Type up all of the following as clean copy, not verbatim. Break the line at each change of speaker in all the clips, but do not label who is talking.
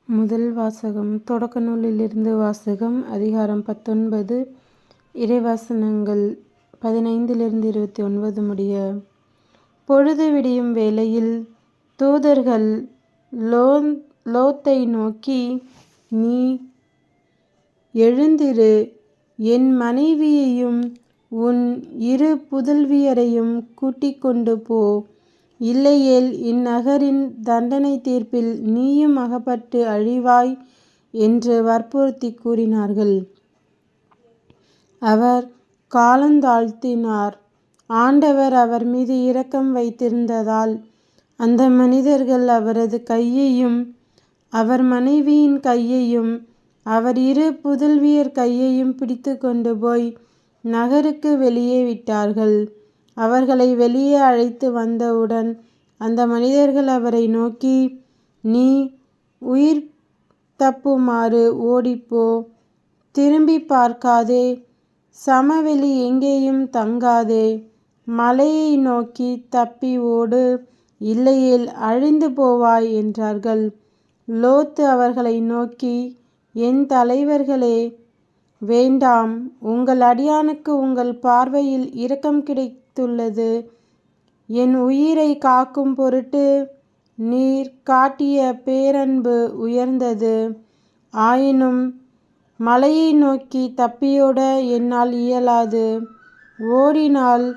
முதல் வாசகம். தொடக்க நூலிலிருந்து வாசகம். அதிகாரம் 19. இறைவசனங்கள் 15-29 முடிய. பொழுது விடியும் வேளையில் தூதர்கள் லோத்தை நோக்கி, நீ எழுந்திரு, என் மனைவியையும் உன் 2 புதல்வியரையும் கூட்டிக் கொண்டு போ, இல்லையேல் இந்நகரின் தண்டனை தீர்ப்பில் நீயும் அகப்பட்டு அழிவாய் என்று வற்புறுத்தி கூறினார்கள். அவர் காலந்தாழ்த்தினார். ஆண்டவர் அவர் மீது இரக்கம் வைத்திருந்ததால் அந்த மனிதர்கள் அவரது கையையும் அவர் மனைவியின் கையையும் அவர் 2 புதல்வியர் கையையும் பிடித்து கொண்டு போய் நகருக்கு வெளியே விட்டார்கள். அவர்களை வெளியே அழைத்து வந்தவுடன் அந்த மனிதர்கள் அவரை நோக்கி, நீ உயிர் தப்புமாறு ஓடிப்போ, திரும்பி பார்க்காதே, சமவெளி எங்கேயும் தங்காதே, மலையை நோக்கி தப்பி ஓடு, இல்லையேல் அழிந்து போவாய் என்றார்கள். லோத்து அவர்களை நோக்கி, என் தலைவர்களே, வேண்டாம், உங்கள் அடியானுக்கு உங்கள் பார்வையில் இரக்கம் கிடைத்துள்ளது. என் உயிரை காக்கும் பொருட்டு நீர் காட்டிய பேரன்பு உயர்ந்தது. ஆயினும் மலையை நோக்கி தப்பியோட என்னால் இயலாது. ஓடினால்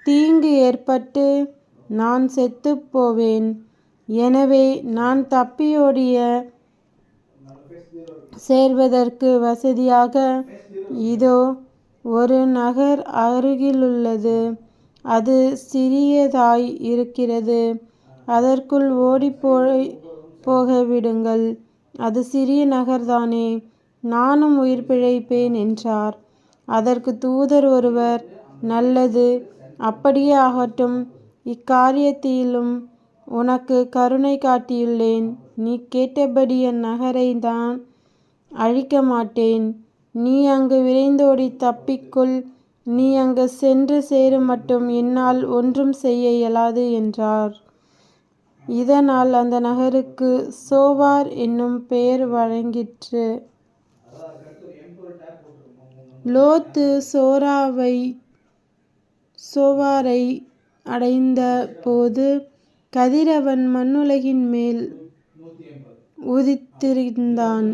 தீங்கு ஏற்பட்டு நான் செத்துப் போவேன். எனவே நான் தப்பியோடிய சேர்வதற்கு வசதியாக இதோ ஒரு நகர் அருகிலுள்ளது. அது சிறியதாய் இருக்கிறது. அதற்குள் போக விடுங்கள். அது சிறிய நகர்தானே, நானும் உயிர் பிழைப்பேன் என்றார். அதற்கு தூதர் ஒருவர், நல்லது, அப்படியே ஆகட்டும். இக்காரியத்திலும் உனக்கு கருணை காட்டியுள்ளேன். நீ கேட்டபடி அந்நகரை நான் அழிக்க மாட்டேன். நீ அங்கு விரைந்தோடி தப்பிக்கொள். நீ அங்கு சென்று சேருமட்டும் என்னால் ஒன்றும் செய்ய இயலாது என்றார். இதனால் அந்த நகருக்கு சோவார் என்னும் பெயர் வழங்கிற்று. லோத்து சோவாரை அடைந்த போது கதிரவன் மண்ணுலகின் மேல் உதித்திருந்தான்.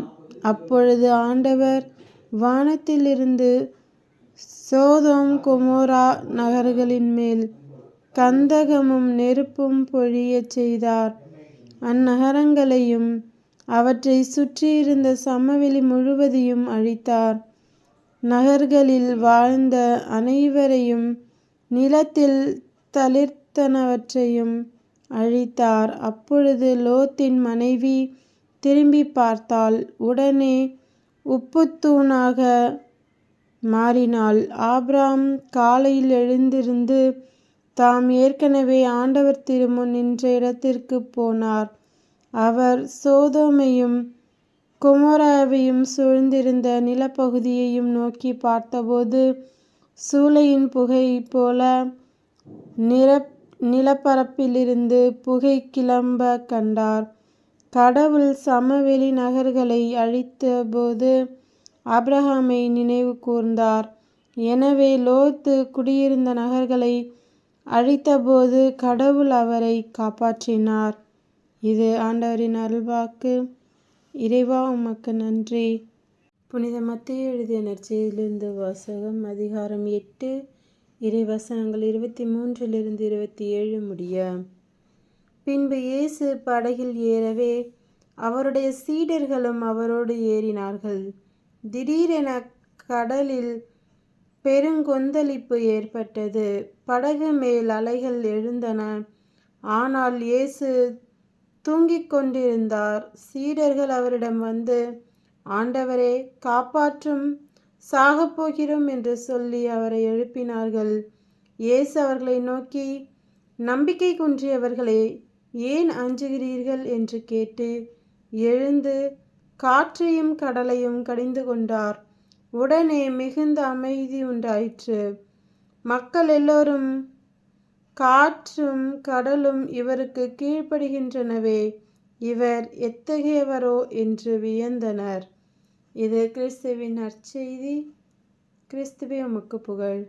அப்பொழுது ஆண்டவர் வானத்திலிருந்து சோதோம் கொமோரா நகர்களின் மேல் கந்தகமும் நெருப்பும் பொழியச் செய்தார். அந்நகரங்களையும் அவற்றை சுற்றியிருந்த சமவெளி முழுவதையும் அழித்தார். நகர்களில் வாழ்ந்த அனைவரையும் நிலத்தில் தளிர்த்தனவற்றையும் அழித்தார். அப்பொழுது லோத்தின் மனைவி திரும்பி பார்த்தாள். உடனே உப்புத்தூணாக மாறினாள். ஆபிரகாம் காலையில் எழுந்திருந்து தாம் ஏற்கனவே ஆண்டவர் திருமுன் நின்ற இடத்திற்கு போனார். அவர் சோதோமையும் கொமோராவையும் சூழ்ந்திருந்த நிலப்பகுதியையும் நோக்கி பார்த்தபோது சூளையின் புகை போல நிலப்பரப்பிலிருந்து புகை கிளம்ப கண்டார். கடவுள் சமவெளி நகர்களை அழித்தபோது ஆபிரகாமை நினைவு கூர்ந்தார். எனவே லோத்து குடியிருந்த நகர்களை அழித்தபோது கடவுள் அவரை காப்பாற்றினார். இது ஆண்டவரின் அருள்வாக்கு. இறைவா, உமக்கு நன்றி. புனித மத்தேயு எழுதிய நற்செய்தியிலிருந்து வாசகம். அதிகாரம் 8. இறைவசனங்கள் 23-27 முடிய. பின்பு இயேசு படகில் ஏறவே அவருடைய சீடர்களும் அவரோடு ஏறினார்கள். திடீரென கடலில் பெருங்கொந்தளிப்பு ஏற்பட்டது. படகு மேல் அலைகள் எழுந்தன. ஆனால் இயேசு தூங்கிக் கொண்டிருந்தார். சீடர்கள் அவரிடம் வந்து, ஆண்டவரே, காப்பாற்றும், சாகப்போகிறோம் என்று சொல்லி அவரை எழுப்பினார்கள். இயேசு அவர்களை நோக்கி, நம்பிக்கை குன்றியவர்களே, ஏன் அஞ்சுகிறீர்கள் என்று கேட்டு எழுந்து காற்றையும் கடலையும் கடிந்து கொண்டார். உடனே மிகுந்த அமைதி உண்டாயிற்று. மக்கள் எல்லோரும் காற்றும் கடலும் இவருக்கு கீழ்ப்படுகின்றனவே இவர் எத்தகையவரோ என்று வியந்தனர். இது கிறிஸ்துவின் நற்செய்தி. கிறிஸ்துவே உமக்கு புகழ்.